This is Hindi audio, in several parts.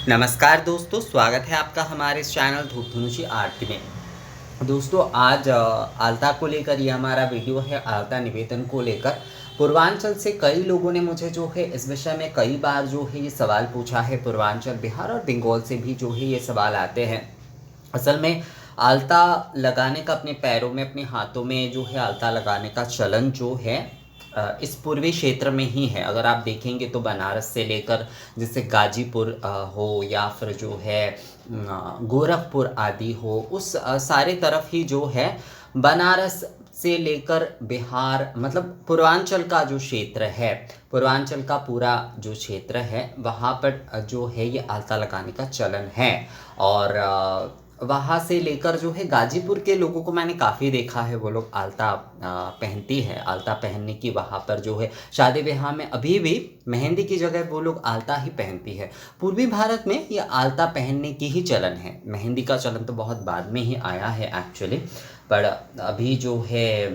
नमस्कार दोस्तों, स्वागत है आपका हमारे इस चैनल धूप धनुषी आर्ट में। दोस्तों आज आलता को लेकर ये हमारा वीडियो है, आलता निवेदन को लेकर। पूर्वांचल से कई लोगों ने मुझे जो है इस विषय में कई बार जो है ये सवाल पूछा है। पूर्वांचल, बिहार और बंगाल से भी जो है ये सवाल आते हैं। असल में आलता लगाने का अपने पैरों में, अपने हाथों में जो है आलता लगाने का चलन जो है इस पूर्वी क्षेत्र में ही है। अगर आप देखेंगे तो बनारस से लेकर जैसे गाजीपुर हो या फिर जो है गोरखपुर आदि हो, उस सारे तरफ ही जो है बनारस से लेकर बिहार, मतलब पूर्वांचल का जो क्षेत्र है, पूर्वांचल का पूरा जो क्षेत्र है वहाँ पर जो है ये आलता लगाने का चलन है। और वहाँ से लेकर जो है गाजीपुर के लोगों को मैंने काफ़ी देखा है, वो लोग आलता पहनती है। आलता पहनने की वहाँ पर जो है शादी ब्याह में अभी भी मेहंदी की जगह वो लोग आलता ही पहनती है। पूर्वी भारत में ये आलता पहनने की ही चलन है। मेहंदी का चलन तो बहुत बाद में ही आया है एक्चुअली, पर अभी जो है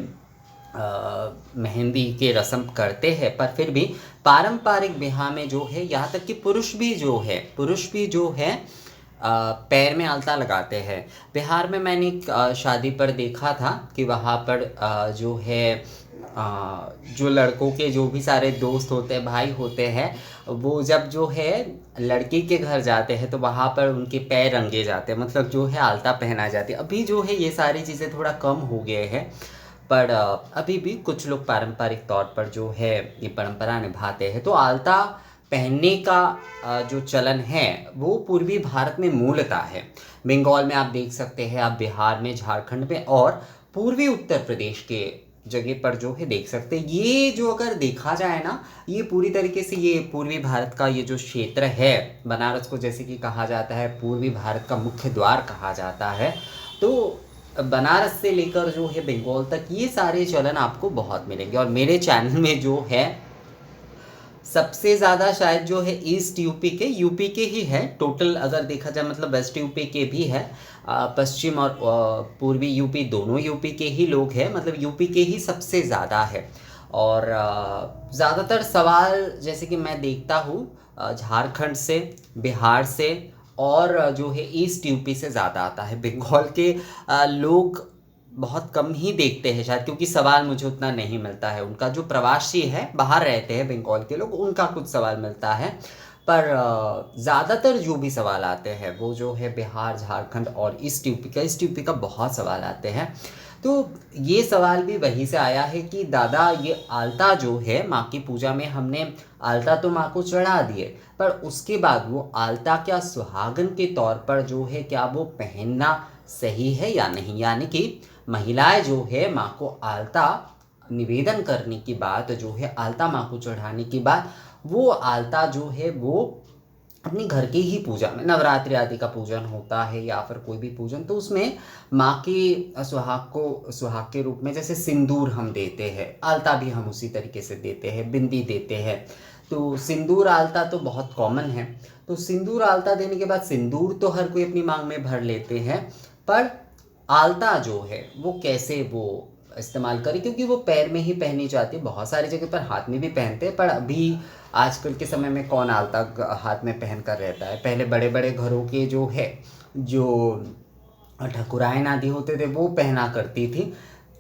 मेहंदी के रस्म करते हैं। पर फिर भी पारंपरिक ब्याह में जो है, यहाँ तक कि पुरुष भी जो है पैर में आलता लगाते हैं। बिहार में मैंने एक शादी पर देखा था कि वहाँ पर जो है जो लड़कों के जो भी सारे दोस्त होते हैं, भाई होते हैं, वो जब जो है लड़की के घर जाते हैं तो वहाँ पर उनके पैर रंगे जाते हैं, मतलब जो है आलता पहना जाती है। अभी जो है ये सारी चीज़ें थोड़ा कम हो गए हैं, पर अभी भी कुछ लोग पारंपरिक तौर पर जो है ये परंपरा निभाते हैं। तो आलता पहनने का जो चलन है वो पूर्वी भारत में मूलतः है। बंगाल में आप देख सकते हैं, आप बिहार में, झारखंड में और पूर्वी उत्तर प्रदेश के जगह पर जो है देख सकते हैं। ये जो अगर देखा जाए ना, ये पूरी तरीके से ये पूर्वी भारत का ये जो क्षेत्र है, बनारस को जैसे कि कहा जाता है पूर्वी भारत का मुख्य द्वार कहा जाता है, तो बनारस से लेकर जो है बंगाल तक ये सारे चलन आपको बहुत मिलेंगे। और मेरे चैनल में जो है सबसे ज़्यादा शायद जो है ईस्ट यूपी के ही है टोटल, अगर देखा जाए, मतलब वेस्ट यूपी के भी है, पश्चिम और पूर्वी यूपी, दोनों यूपी के ही लोग हैं, मतलब यूपी के ही सबसे ज़्यादा है। और ज़्यादातर सवाल जैसे कि मैं देखता हूँ झारखंड से, बिहार से और जो है ईस्ट यूपी से ज़्यादा आता है। बंगाल के लोग बहुत कम ही देखते हैं शायद, क्योंकि सवाल मुझे उतना नहीं मिलता है। उनका जो प्रवासी है, बाहर रहते हैं बंगाल के लोग, उनका कुछ सवाल मिलता है। पर ज़्यादातर जो भी सवाल आते हैं वो जो है बिहार, झारखंड और ईस्ट यूपी का बहुत सवाल आते हैं। तो ये सवाल भी वहीं से आया है कि दादा ये आलता जो है माँ की पूजा में, हमने आलता तो माँ को चढ़ा दिए, पर उसके बाद वो आलता क्या सुहागन के तौर पर जो है क्या वो पहनना सही है या नहीं। यानी कि महिलाएं जो है माँ को आलता निवेदन करने की बात, जो है आलता माँ को चढ़ाने की बात, वो आलता जो है वो अपनी घर की ही पूजा में, नवरात्रि आदि का पूजन होता है या फिर कोई भी पूजन, तो उसमें माँ की सुहाग के रूप में जैसे सिंदूर हम देते हैं, आलता भी हम उसी तरीके से देते हैं, बिंदी देते हैं। तो सिंदूर आलता तो बहुत कॉमन है। तो सिंदूर आलता देने के बाद सिंदूर तो हर कोई अपनी मांग में भर लेते हैं, पर आलता जो है वो कैसे वो इस्तेमाल करें, क्योंकि वो पैर में ही पहनी जाती है। बहुत सारी जगह पर हाथ में भी पहनते हैं, पर अभी आजकल के समय में कौन आलता हाथ में पहन कर रहता है। पहले बड़े बड़े घरों के जो है, जो ठकुराइन आदि होते थे, वो पहना करती थी,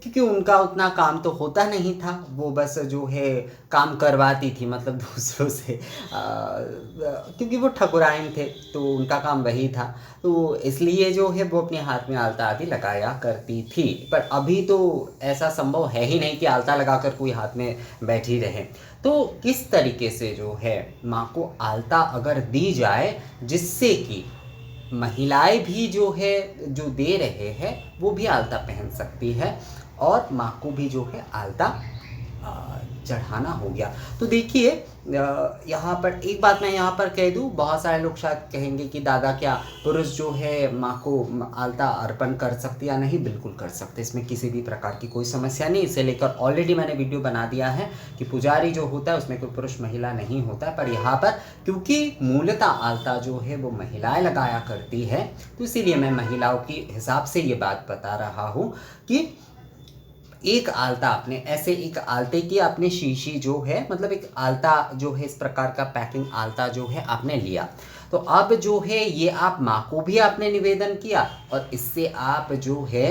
क्योंकि उनका उतना काम तो होता नहीं था, वो बस जो है काम करवाती थी, मतलब दूसरों से, क्योंकि वो ठकुराइन थे तो उनका काम वही था। तो इसलिए जो है वो अपने हाथ में आलता आदि लगाया करती थी। पर अभी तो ऐसा संभव है ही नहीं कि आलता लगाकर कोई हाथ में बैठी रहे। तो किस तरीके से जो है माँ को आलता अगर दी जाए जिससे कि महिलाएं भी जो है जो दे रहे हैं वो भी आलता पहन सकती है और माँ को भी जो है आलता चढ़ाना हो गया। तो देखिए यहाँ पर एक बात मैं यहाँ पर कह दूँ, बहुत सारे लोग शायद कहेंगे कि दादा क्या पुरुष जो है माँ को आलता अर्पण कर सकते या नहीं। बिल्कुल कर सकते, इसमें किसी भी प्रकार की कोई समस्या नहीं। इसे लेकर ऑलरेडी मैंने वीडियो बना दिया है कि पुजारी जो होता है उसमें कोई पुरुष महिला नहीं होता है। पर यहाँ पर क्योंकि मूलतः आलता जो है वो महिलाएं लगाया करती है, तो इसीलिए मैं महिलाओं के हिसाब से ये बात बता रहा हूँ कि एक आलता आपने ऐसे एक आलते की आपने शीशी जो है, मतलब एक आलता जो है इस प्रकार का पैकिंग आलता जो है आपने लिया, तो अब जो है ये आप माँ को भी आपने निवेदन किया और इससे आप जो है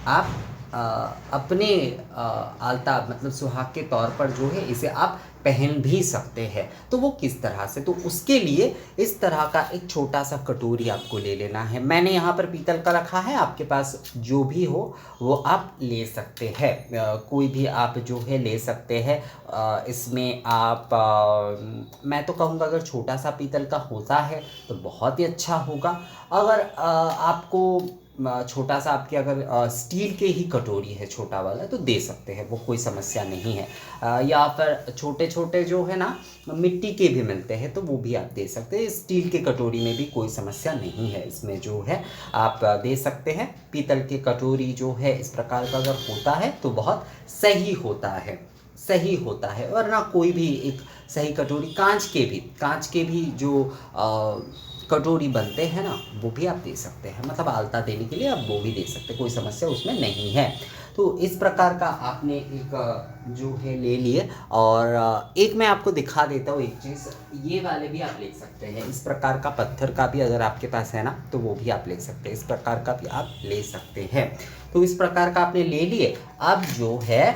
आप अपने आलता मतलब सुहाग के तौर पर जो है इसे आप पहन भी सकते हैं। तो वो किस तरह से, तो उसके लिए इस तरह का एक छोटा सा कटोरी आपको ले लेना है। मैंने यहाँ पर पीतल का रखा है, आपके पास जो भी हो वो आप ले सकते हैं, कोई भी आप जो है ले सकते हैं। इसमें आप मैं तो कहूँगा अगर छोटा सा पीतल का होता है तो बहुत ही अच्छा होगा। अगर आपको छोटा सा आपके अगर स्टील के ही कटोरी है छोटा वाला तो दे सकते हैं, वो कोई समस्या नहीं है। या फिर छोटे छोटे जो है ना मिट्टी के भी मिलते हैं तो वो भी आप दे सकते हैं। स्टील के कटोरी में भी कोई समस्या नहीं है, इसमें जो है आप दे सकते हैं। पीतल की कटोरी जो है इस प्रकार का अगर होता है तो बहुत सही होता है, सही होता है। वरना कोई भी एक सही कटोरी, कांच के भी जो कटोरी बनते हैं ना वो भी आप दे सकते हैं, मतलब आलता देने के लिए आप वो भी दे सकते हैं, कोई समस्या उसमें नहीं है। तो इस प्रकार का आपने एक जो है ले लिए। और एक मैं आपको दिखा देता हूँ एक चीज़, ये वाले भी आप ले सकते हैं। इस प्रकार का पत्थर का भी अगर आपके पास है ना तो वो भी आप ले सकते हैं, इस प्रकार का भी आप ले सकते हैं। तो इस प्रकार का आपने ले लिए। अब जो है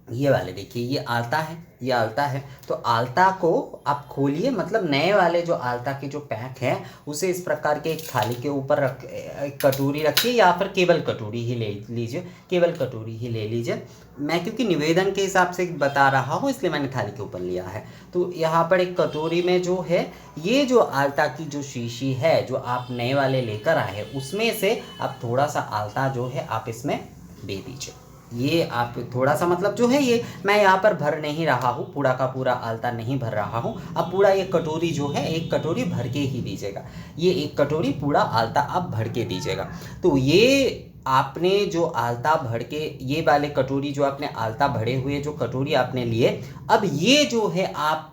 ये वाले देखिए, ये आलता है, ये आलता है। तो आलता को आप खोलिए, मतलब नए वाले जो आलता के जो पैक है उसे इस प्रकार के एक थाली के ऊपर रख, एक कटोरी रखिए या फिर केवल कटोरी ही ले लीजिए, केवल कटोरी ही ले लीजिए। मैं क्योंकि निवेदन के हिसाब से बता रहा हूँ इसलिए मैंने थाली के ऊपर लिया है। तो यहाँ पर एक कटोरी में जो है ये जो आलता की जो शीशी है जो आप नए वाले लेकर आए हैं उसमें से आप थोड़ा सा आलता जो है आप इसमें दे दीजिए। ये आप थोड़ा सा मतलब जो है, ये मैं यहाँ पर भर नहीं रहा हूँ, पूरा का पूरा आलता नहीं भर रहा हूँ। अब पूरा ये कटोरी जो है एक कटोरी भर के ही दीजिएगा, ये एक कटोरी पूरा आलता आप भर के दीजिएगा। तो ये आपने जो आलता भर के, ये वाले कटोरी जो आपने आलता भरे हुए जो कटोरी आपने लिए, अब ये जो है आप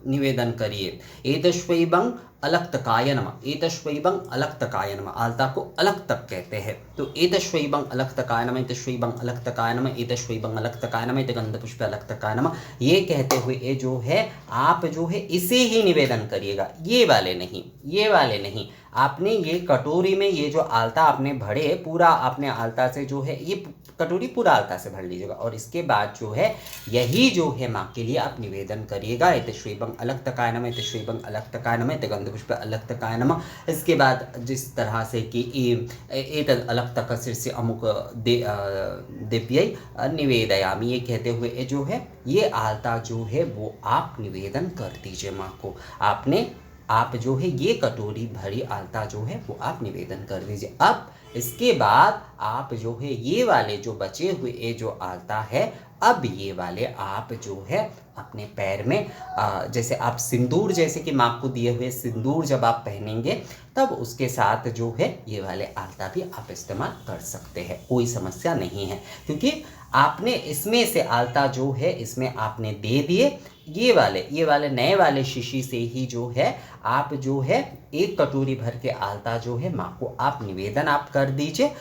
निवेदन करिए, एतश्वैबं अलक्तकाय नमः, एतश्वैबं अलक्तकाय नमः। आलता को अलग तक कहते हैं, तो एतश्वैबं अलक्तकाय नमः, एतश्वैबं अलक्तकाय नमः, एतश्वैबं अलक्तकाय नमः, एतगंधपुष्प अलक्तकाय नमः। ये कहते हुए ये जो है आप जो है इसे ही निवेदन करिएगा, ये वाले नहीं, ये वाले नहीं। आपने ये कटोरी में ये जो आलता आपने भरे, पूरा आपने आलता से जो है ये कटोरी पूरा आलता से भर लीजिएगा। और इसके बाद जो है यही जो है माँ के लिए आप निवेदन करिएगा, एतश्वैबं अलक्तकाय नमः, एतश्वैबं अलक्तकाय नमः, एतगंधपुष्प अलक्तकाय नमः। इसके बाद जिस तरह से कि एतद् अलक्तक शीर्षे अमुक दिव्यै निवेदयामि, ये कहते हुए ये जो है ये आलता जो है वो आप निवेदन कर दीजिए माँ को। आप जो है ये कटोरी भरी आलता जो है वो आप निवेदन कर दीजिए। अब इसके बाद आप जो है ये वाले जो बचे हुए ये जो आलता है, अब ये वाले आप जो है अपने पैर में जैसे आप सिंदूर, जैसे कि माँ को दिए हुए सिंदूर जब आप पहनेंगे तब उसके साथ जो है ये वाले आलता भी आप इस्तेमाल कर सकते हैं, कोई समस्या नहीं है। क्योंकि आपने इसमें से आलता जो है इसमें आपने दे दिए, ये वाले नए वाले शीशी से ही जो है आप जो है एक कटोरी भर के आलता जो है माँ को आप निवेदन आप कर दीजिए।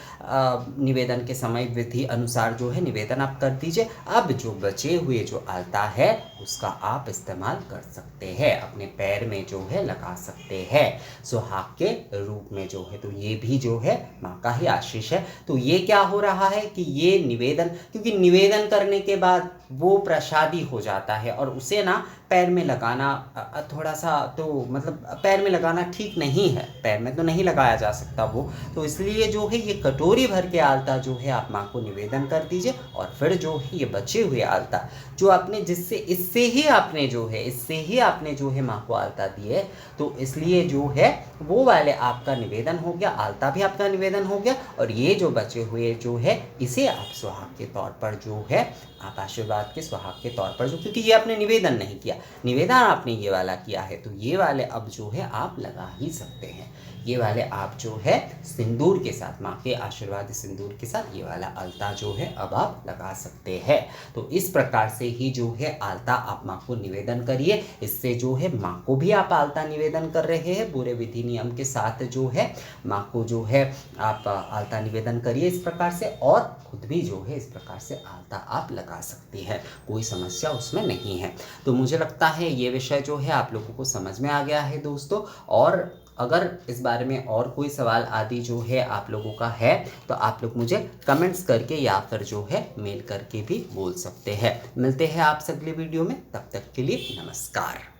निवेदन के समय विधि अनुसार जो है निवेदन आप कर दीजिए। अब जो बचे हुए जो आलता है उसका आप इस्तेमाल कर सकते हैं, अपने पैर में जो है लगा सकते हैं सुहाग के रूप में जो है। तो ये भी जो है माँ का ही आशीष है। तो ये क्या हो रहा है कि ये निवेदन, क्योंकि निवेदन करने के बाद वो प्रसादी हो जाता है और उसे ना पैर में लगाना थोड़ा सा तो मतलब पैर में लगाना ठीक नहीं है, पैर में तो नहीं लगाया जा सकता वो। तो इसलिए जो है ये कटोरी भर के आलता जो है आप माँ को निवेदन कर दीजिए। और फिर जो है ये बचे हुए आलता जो आपने इससे ही आपने जो है माँ को आलता दिए, तो इसलिए जो है वो वाले आपका निवेदन हो गया, आलता भी आपका निवेदन हो गया। और ये जो बचे हुए जो है इसे आप सुहाग के तौर पर जो है आप आशीर्वाद के सुहाग के तौर पर जो, क्योंकि ये आपने निवेदन नहीं किया, निवेदन आपने ये वाला किया है, तो ये वाले अब जो है आप लगा ही सकते हैं। ये वाले आप जो है सिंदूर के साथ, माँ के आशीर्वाद सिंदूर के साथ ये वाला आलता जो है अब आप लगा सकते हैं। तो इस प्रकार से ही जो है आलता आप माँ को निवेदन करिए। इससे जो है माँ को भी आप आलता निवेदन कर रहे हैं, पूरे विधि नियम के साथ जो है माँ को जो है आप आलता निवेदन करिए इस प्रकार से। और खुद भी जो है इस प्रकार से आलता आप लगा सकती है, कोई समस्या उसमें नहीं है। तो मुझे लगता है ये विषय जो है आप लोगों को समझ में आ गया है दोस्तों। और अगर इस बारे में और कोई सवाल आदि जो है आप लोगों का है तो आप लोग मुझे कमेंट्स करके या फिर जो है मेल करके भी बोल सकते हैं। मिलते हैं आपसे अगले वीडियो में, तब तक के लिए नमस्कार।